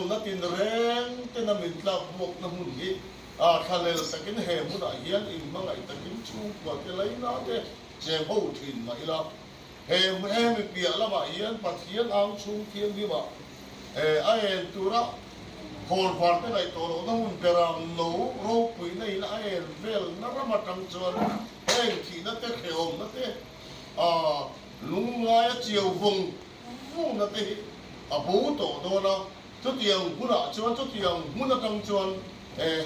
om na tin reng te na min tla bok na mun hi thalel takin he mun a hian in mangai takin chu ko te lai na te che ho thin mai la he mun he mi pia la ma hian pathian ang chung thiam hi ma a en tura hol var te lai to lo na mun peram no ro pui nei na en vel na ra ma tang chuan heng thi na te he om na te lung ngai chiều vùng vùng na te bố tổ đó là chút tiền cũng đã chuan chút tiền muốn là trong chuan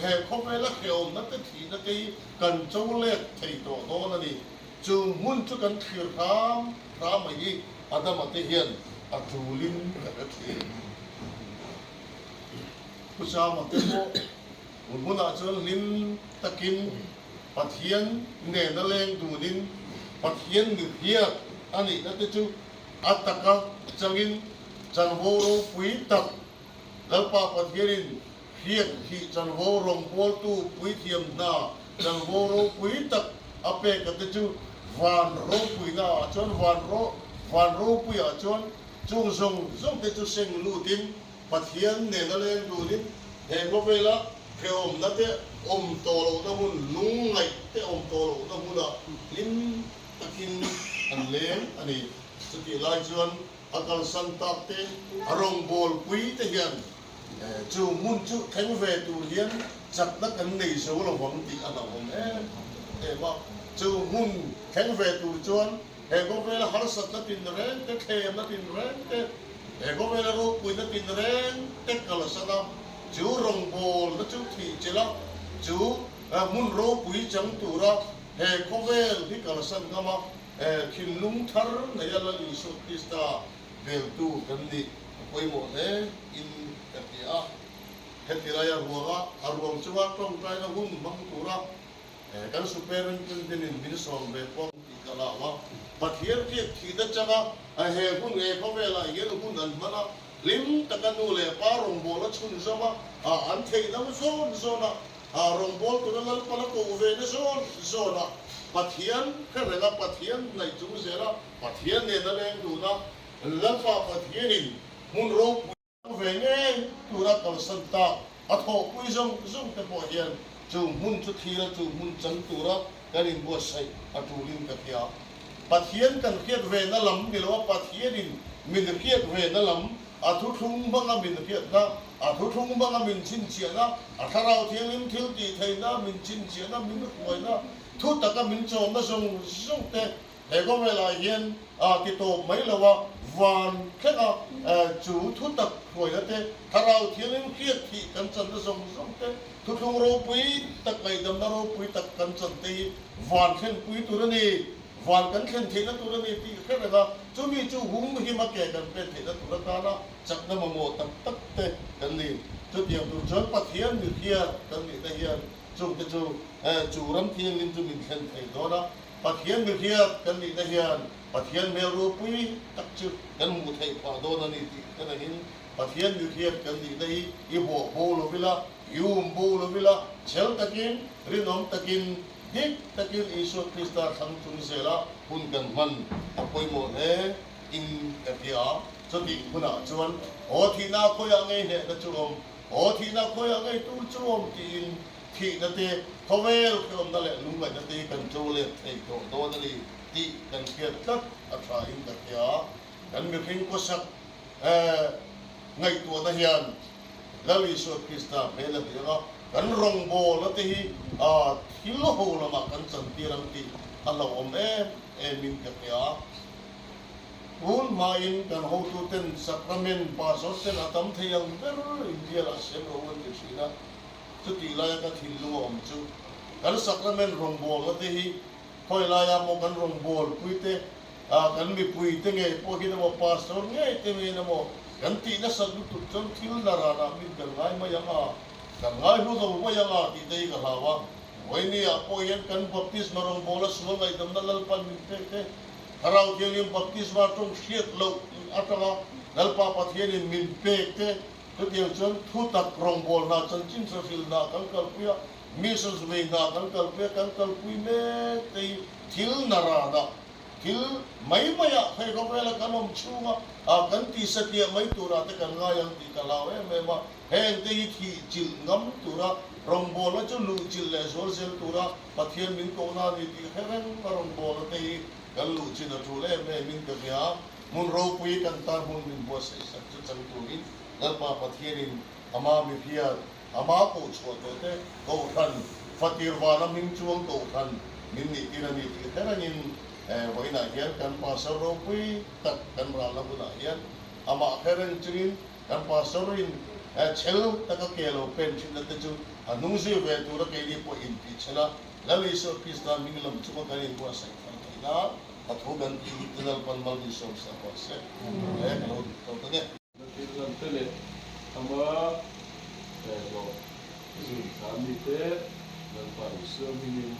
hè không phải là kiểu nó cái thì nó cái cần châu lệ thầy tổ đó là đi chứ muốn chút cần thiệt tham mà gì ta mà thể hiện chủ linh cái thì cứ sao mà cái bộ muốn là chuan linh takin phát hiện nè nó lên đủ linh phát hiện được hiện anh ấy nó cái chú ataka changin chan vô rô quý tập lal pa pat hirin hiet hi chan vô rong bol tu quý thiam na chan vô rô quý tập ape ka te chu van rô quý na chon van rô quý a chon chung zong te chu seng lu tin pat hian ne na len du din he go vela pheom na te om to lo na mun lung ngai te om to lo na mun a lim takin an lem ani chuti lai chuan akal san tak te arong bol quý te hian chu mun chu thánh về tu hian chặt na kan nei so lo hom ti ana hom ma chu mun thánh về tu chuan he go ve la har sat na tin ren te khe na tin ren te he go ve la ro pui na tin ren te kala sana chu rong bol na chu thi chela chu mun ro pui chang tu ra he go ve hi kala san kama khin lung thar na ya la li so krista vel tu kan di koi mo he in katia hetiraya ruwa arwang chuwa tong kai na hun mang tura kan superen kan din min som be pong tikala wa pathier ki thida chaga he hun nge ko vela yel hun an mana lim takanu le parong bola chun zoma an thei na zona rong bol tu lal pala ko ve na zona pathian kharela pathian nai chu zera pathian ne da leng du na lalfa pathianin mun ro về nghe tu ra cầu sân ta thọ quy dông te bỏ hiền chu mun chu thi ra chu mun chân tu ra cái đình bùa say chu linh cái kia pathian cần khiết về nó lắm vì lo pathianin mình khiết về nó lắm thu thung băng mình khiết na thu thung băng mình chín chia na tharau thiêng lim thiếu ti thầy na mình chín chia na mình quay na thu tất mình chọn na dông te để có về là hiền cái tổ mấy là van khác chủ thu tập rồi đó thế thảo thiên linh khiết thị căn chân nó giống thế thu không rô quý tập ngày đầm nó rô quý tập căn chân thì van khen quý tu đó đi van căn khen thế nó tu đó đi thì khác là chú mi chú húng hi mà kể căn khen thế nó tu đó ta chắc nó mà một tập tất thế căn liền chú tiền tu chọn bắt hiền được kia căn liền ta hiền chú cái chú rắm thiên linh chú mình khen thế đó pathian được hiền căn liền ta hiền pathian mel ro pui tak chu kan mu thei pha do na ni ti kan hin pathian yu hian kan ni dai i bo lo vila yum bo lo vila chel takin rinom takin dik takin isu krista thang chung sela hun kan man apoi mo he in apia so ti huna chuan o thi na ko ya ngai he na chuom o thi na ko ya ngai tu chuom ti in thi na te khovel khom na le lung ba na te kan chu le thei to do na li ti kan khiat tat athain ka kya kan mi khing ko sak ngai tu na hian lali so krista bela dira kan rong bo la te hi thil ho la ma kan chan ti ram ti alo om min ka kya un main kan ho tu ten sacrament pa so ten atam thayang ber india la sem ro wan ti sina chu ti la ka thil lu om chu kan sacrament rong bo la te hi khoi la ya mo kan rong bol pui te kan mi pui te nge po ki mo pastor nge te me na mo kan ti na sa tu chon thil na ra na mi kan ngai ma yang kan ngai hu do ma yang ti te ka hawa wai ni a po yen kan baptism rong bola suwa ngai dam na lal pan mi te harau ke ni baptism tong shiet lo atala lal pa pathian min pe te tu ti chon thu tak rong bol na chan chin sa fil na kan kal puya missions we na kan kal pui me te thil kil mai maya khai ko vela kanom chunga a kan ti satia mai tura te kan nga yang ti kalaw me ma heng te thi chil ngam tura rombola chu lu chil le sol sel tura pathian min ko na ni ti khen rombola te kan lu chin a thule me min ka ya mun ro pui kan tar mun min bo se sa chu chang tu ni dal pa pathian in ama mi phia ama ko chho te ko than fatir wala min chuang ko than min ni ti na ni ti khen với nãy hiện căn pa sơ rô quy tất căn ra là với nãy hiện ama khen chừng căn pa sơ rin chel tất cả kêu lo pen chừng tất chu nung gì về tu ra cái đi po in pi chela là lý do Krista mình làm chung cái này qua sai phải na at ho gan ti tinal pan mal di som sa pa se kalau to ne Nanti dalam tele ama lo zoom kami te dan paru seminggu.